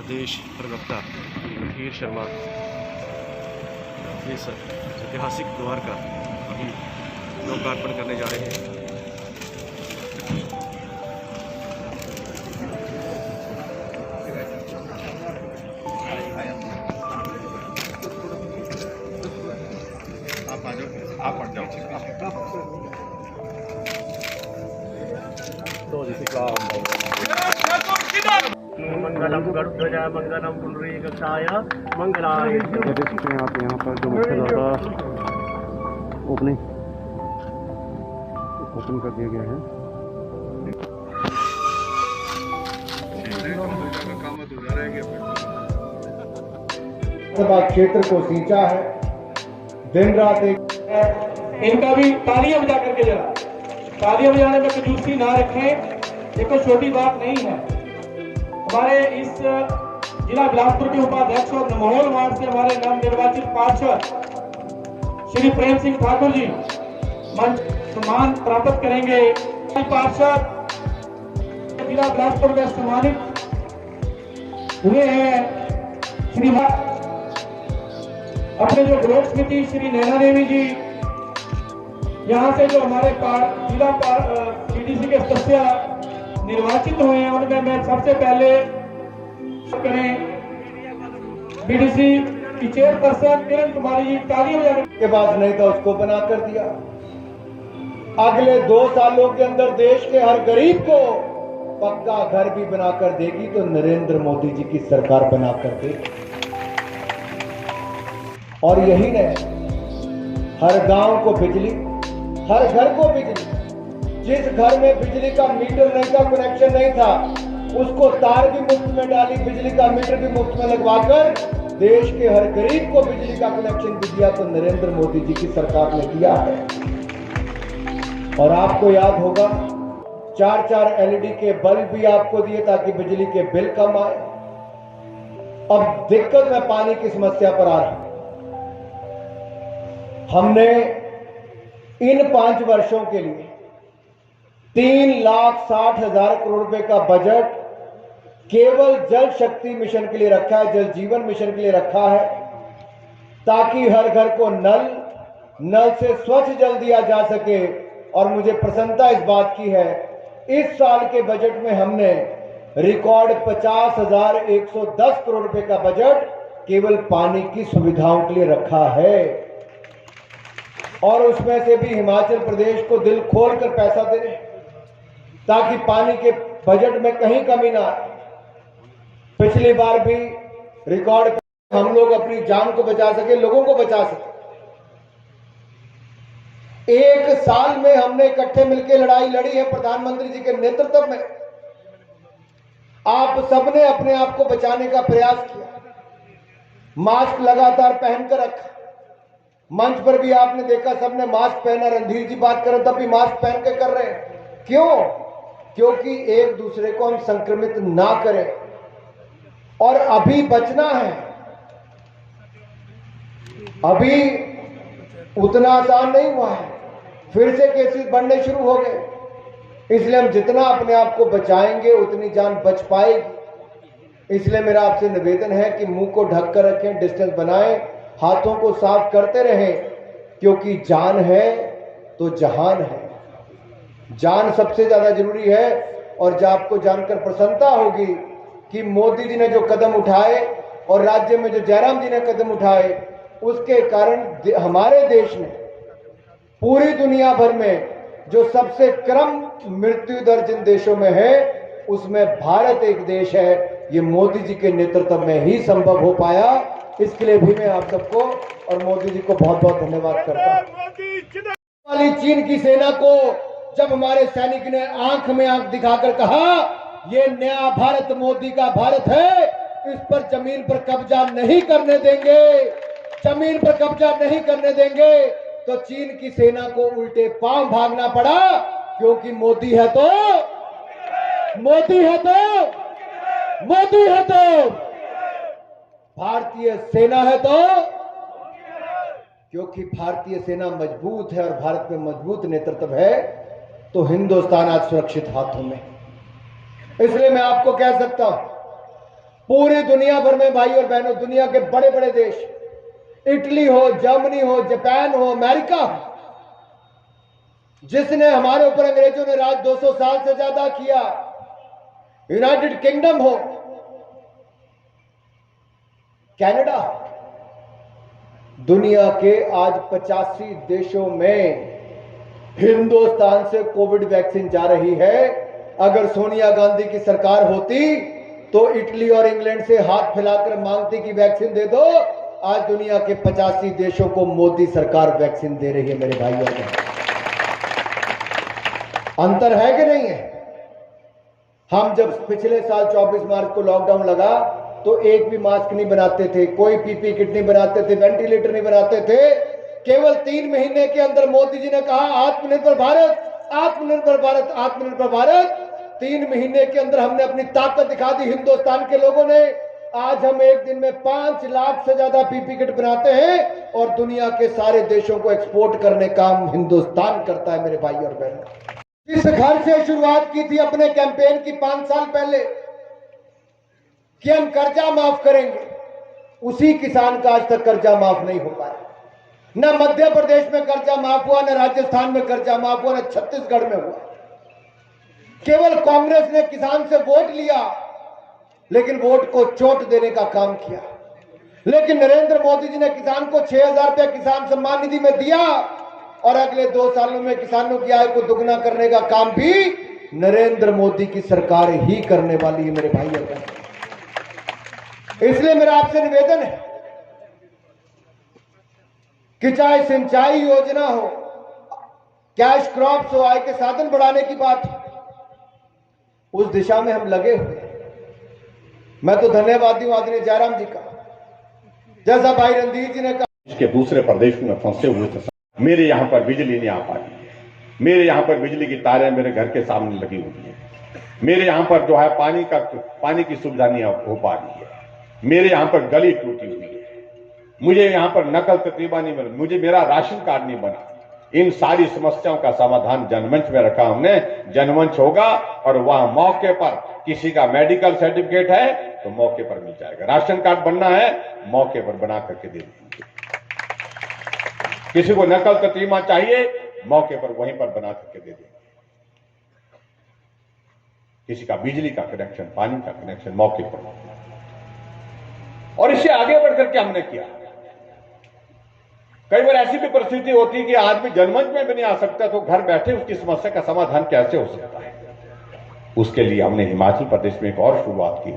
देश प्रवक्ता रणधीर शर्मा इस ऐतिहासिक द्वार का अभी लोकार्पण करने जा रहे हैं। मंगलम गरुड़ध्वजा मंगलम पुंडरीकाक्षाय मंगलाय। आप यहाँ पर जो मुख्य द्वार ओपन कर दिया गया है। सभा क्षेत्र को सींचा है, दिन रात इनका भी तालियां बजा करके जरा तालियां बजाने में कंजूसी ना रखें, ये कोई छोटी बात नहीं है। हमारे इस जिला बिलासपुर के उपाध्यक्ष और नमोल वार्ड से हमारे नव निर्वाचित पार्षद श्री प्रेम सिंह ठाकुर जी मंच सम्मान प्राप्त करेंगे। पार्षद जिला बिलासपुर में सम्मानित हुए हैं श्री अपने जो ब्लॉक समिति श्री नैना देवी जी, यहाँ से जो हमारे जिला पीडीसी के सदस्य निर्वाचित हुए हैं, उनमें मैं सबसे पहले करें बीडीसी की चेयरपर्सन किरण कुमारी जी, तालियां के पास नहीं था उसको बना कर दिया। अगले 2 सालों के अंदर देश के हर गरीब को पक्का घर भी बनाकर देगी तो नरेंद्र मोदी जी की सरकार बनाकर देगी। और यही नहीं, हर गांव को बिजली, हर घर को बिजली। जिस घर में बिजली का मीटर नहीं था, कनेक्शन नहीं था, उसको तार भी मुफ्त में डाली, बिजली का मीटर भी मुफ्त में लगवाकर देश के हर गरीब को बिजली का कनेक्शन भी दिया तो नरेंद्र मोदी जी की सरकार ने दिया है। और आपको याद होगा 4-4 एलईडी के बल्ब भी आपको दिए ताकि बिजली के बिल कम आए। अब दिक्कत में पानी की समस्या पर आ रहा। हमने इन 5 वर्षों के लिए 3,60,000 करोड़ रुपए का बजट केवल जल शक्ति मिशन के लिए रखा है, जल जीवन मिशन के लिए रखा है, ताकि हर घर को नल से स्वच्छ जल दिया जा सके। और मुझे प्रसन्नता इस बात की है, इस साल के बजट में हमने रिकॉर्ड 50,110 करोड़ रुपए का बजट केवल पानी की सुविधाओं के लिए रखा है। और उसमें से भी हिमाचल प्रदेश को दिल खोलकर पैसा दे रहे ताकि पानी के बजट में कहीं कमी ना आए। पिछली बार भी रिकॉर्ड हम लोग अपनी जान को बचा सके, लोगों को बचा सके। 1 साल में हमने इकट्ठे मिलकर लड़ाई लड़ी है प्रधानमंत्री जी के नेतृत्व में। आप सबने अपने आप को बचाने का प्रयास किया, मास्क लगातार पहनकर रखा। मंच पर भी आपने देखा सबने मास्क पहना, रणधीर जी बात कर रहे तब भी मास्क पहन के कर रहे हैं। क्यों? क्योंकि एक दूसरे को हम संक्रमित ना करें। और अभी बचना है, अभी उतना आसान नहीं हुआ है, फिर से केसेस बढ़ने शुरू हो गए। इसलिए हम जितना अपने आप को बचाएंगे उतनी जान बच पाएगी। इसलिए मेरा आपसे निवेदन है कि मुंह को ढक कर रखें, डिस्टेंस बनाएं, हाथों को साफ करते रहें, क्योंकि जान है तो जहान है। जान सबसे ज्यादा जरूरी है। और जब आपको जानकर प्रसन्नता होगी कि मोदी जी ने जो कदम उठाए और राज्य में जो जयराम जी ने कदम उठाए, उसके कारण हमारे देश ने पूरी दुनिया भर में जो सबसे कम मृत्यु दर जिन देशों में है, उसमें भारत एक देश है। ये मोदी जी के नेतृत्व में ही संभव हो पाया। इसके लिए भी मैं आप सबको और मोदी जी को बहुत बहुत धन्यवाद करता हूं। वाली चीन की सेना को जब हमारे सैनिक ने आंख में आंख दिखाकर कहा ये नया भारत मोदी का भारत है, इस पर जमीन पर कब्जा नहीं करने देंगे, जमीन पर कब्जा नहीं करने देंगे, तो चीन की सेना को उल्टे पांव भागना पड़ा। क्योंकि मोदी है तो भारतीय सेना है तो, क्योंकि भारतीय सेना मजबूत है और भारत में मजबूत नेतृत्व है, तो हिंदुस्तान आज सुरक्षित हाथों में। इसलिए मैं आपको कह सकता हूं, पूरी दुनिया भर में भाई और बहनों, दुनिया के बड़े बड़े देश, इटली हो, जर्मनी हो, जापान हो, अमेरिका हो, जिसने हमारे ऊपर अंग्रेजों ने राज 200 साल से ज्यादा किया, यूनाइटेड किंगडम हो, कनाडा, दुनिया के आज 85 देशों में हिंदुस्तान से कोविड वैक्सीन जा रही है। अगर सोनिया गांधी की सरकार होती तो इटली और इंग्लैंड से हाथ फैलाकर मांगती कि वैक्सीन दे दो। आज दुनिया के 85 देशों को मोदी सरकार वैक्सीन दे रही है मेरे भाइयों को। अंतर है कि नहीं है? हम जब पिछले साल 24 मार्च को लॉकडाउन लगा तो एक भी मास्क नहीं बनाते थे, कोई पीपी किट नहीं बनाते थे, वेंटिलेटर नहीं बनाते थे। केवल 3 महीने के अंदर मोदी जी ने कहा आत्मनिर्भर भारत, आत्मनिर्भर भारत, आत्मनिर्भर भारत। 3 महीने के अंदर हमने अपनी ताकत दिखा दी हिंदुस्तान के लोगों ने। आज हम एक दिन में 5 लाख से ज्यादा पीपी किट बनाते हैं और दुनिया के सारे देशों को एक्सपोर्ट करने का काम हिंदुस्तान करता है मेरे भाई और बहनों। जिस घर से शुरुआत की थी अपने कैंपेन की 5 साल पहले कि हम कर्जा माफ करेंगे, उसी किसान का आज तक कर्जा माफ नहीं हो पाया। न मध्य प्रदेश में कर्जा माफ हुआ, न राजस्थान में कर्जा माफ हुआ, न छत्तीसगढ़ में हुआ। केवल कांग्रेस ने किसान से वोट लिया, लेकिन वोट को चोट देने का काम किया। लेकिन नरेंद्र मोदी जी ने किसान को 6,000 रुपया किसान सम्मान निधि में दिया और अगले 2 सालों में किसानों की आय को दुगना करने का काम भी नरेंद्र मोदी की सरकार ही करने वाली है मेरे भाई और बहन। इसलिए मेरा आपसे निवेदन है कि चाहे सिंचाई योजना हो, कैश क्रॉप्स हो, आय के साधन बढ़ाने की बात हो, उस दिशा में हम लगे हुए। मैं तो धन्यवादी हूं आदरणीय जयराम जी का, जैसा भाई रणधीर जी ने कहा। इसके दूसरे प्रदेश में फंसे हुए थे, मेरे यहां पर बिजली नहीं आ पाती है, मेरे यहां पर बिजली की तारें मेरे घर के सामने लगी हुई है, मेरे यहां पर जो है पानी की सुविधा नहीं हो पा रही है, मेरे यहां पर गली टूटी हुई है, मुझे यहां पर नकल तकरीबा नहीं मिला, मुझे मेरा राशन कार्ड नहीं बना। इन सारी समस्याओं का समाधान जनमंच में रखा हमने। जनमंच होगा और वहां मौके पर किसी का मेडिकल सर्टिफिकेट है तो मौके पर मिल जाएगा, राशन कार्ड बनना है मौके पर बना करके दे देंगे, किसी को नकल तकरीमा चाहिए मौके पर वहीं पर बना करके दे देंगे, किसी का बिजली का कनेक्शन, पानी का कनेक्शन मौके पर। और इससे आगे बढ़कर के हमने किया। कई बार ऐसी भी परिस्थिति होती है कि आदमी जनमंच में भी नहीं आ सकता, तो घर बैठे उसकी समस्या का समाधान कैसे हो सकता है। उसके लिए हमने हिमाचल प्रदेश में एक और शुरुआत की।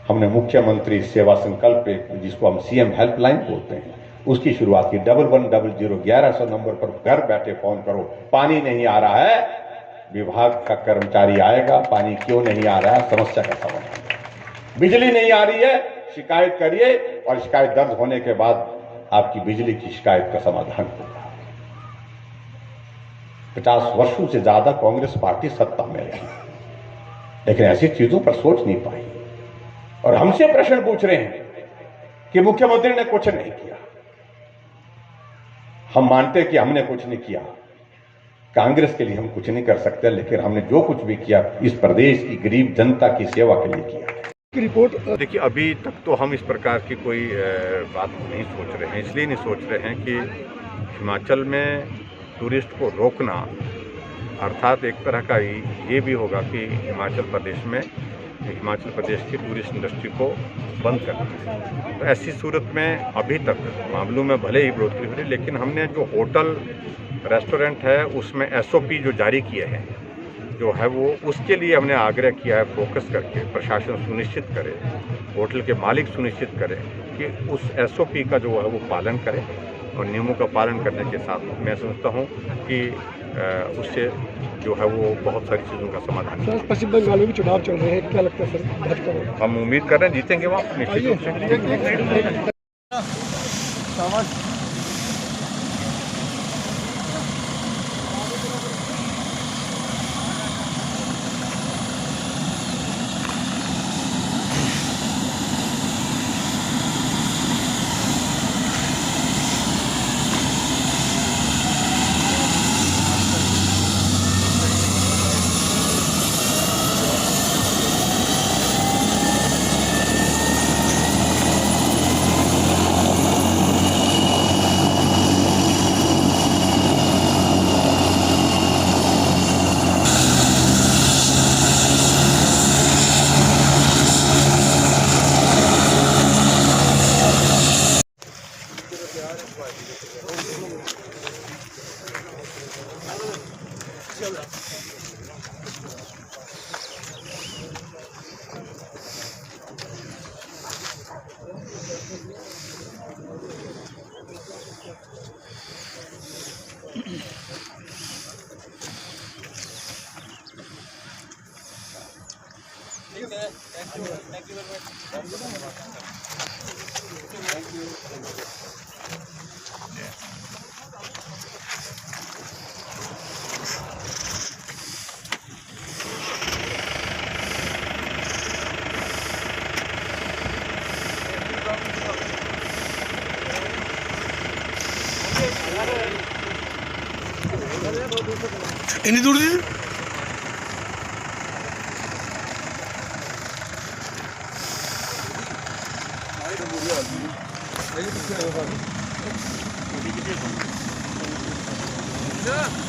हमने मुख्यमंत्री सेवा संकल्प, जिसको हम सीएम हेल्पलाइन बोलते हैं, उसकी शुरुआत की। 1100 नंबर पर घर बैठे फोन करो, पानी नहीं आ रहा है, विभाग का कर्मचारी आएगा, पानी क्यों नहीं आ रहा है, समस्या का समाधान। बिजली नहीं आ रही है, शिकायत करिए और शिकायत दर्ज होने के बाद आपकी बिजली की शिकायत का समाधान होगा। 50 वर्षों से ज्यादा कांग्रेस पार्टी सत्ता में रही, लेकिन ऐसी चीजों पर सोच नहीं पाई और हमसे प्रश्न पूछ रहे हैं कि मुख्यमंत्री ने कुछ नहीं किया। हम मानते कि हमने कुछ नहीं किया, कांग्रेस के लिए हम कुछ नहीं कर सकते, लेकिन हमने जो कुछ भी किया इस प्रदेश की गरीब जनता की सेवा के लिए किया। की रिपोर्ट देखिए, अभी तक तो हम इस प्रकार की कोई बात नहीं सोच रहे हैं। इसलिए नहीं सोच रहे हैं कि हिमाचल में टूरिस्ट को रोकना अर्थात एक तरह का ये भी होगा कि हिमाचल प्रदेश की टूरिस्ट इंडस्ट्री को बंद करना। तो ऐसी सूरत में अभी तक मामलों में भले ही बढ़ोतरी हो रही, लेकिन हमने जो होटल रेस्टोरेंट है उसमें SOP जो जारी किए हैं जो है वो, उसके लिए हमने आग्रह किया है फोकस करके प्रशासन सुनिश्चित करे, होटल के मालिक सुनिश्चित करें कि उस SOP का जो है वो पालन करें और नियमों का पालन करने के साथ मैं समझता हूँ कि उससे जो है वो बहुत सारी चीज़ों का समाधान। सर, पश्चिम बंगाल में भी चुनाव चल रहे हैं, क्या लगता है सर भाजपा को? हम उम्मीद कर रहे हैं जीतेंगे वहाँ निश्चित रूप से। इतनी दूर थी Yeah.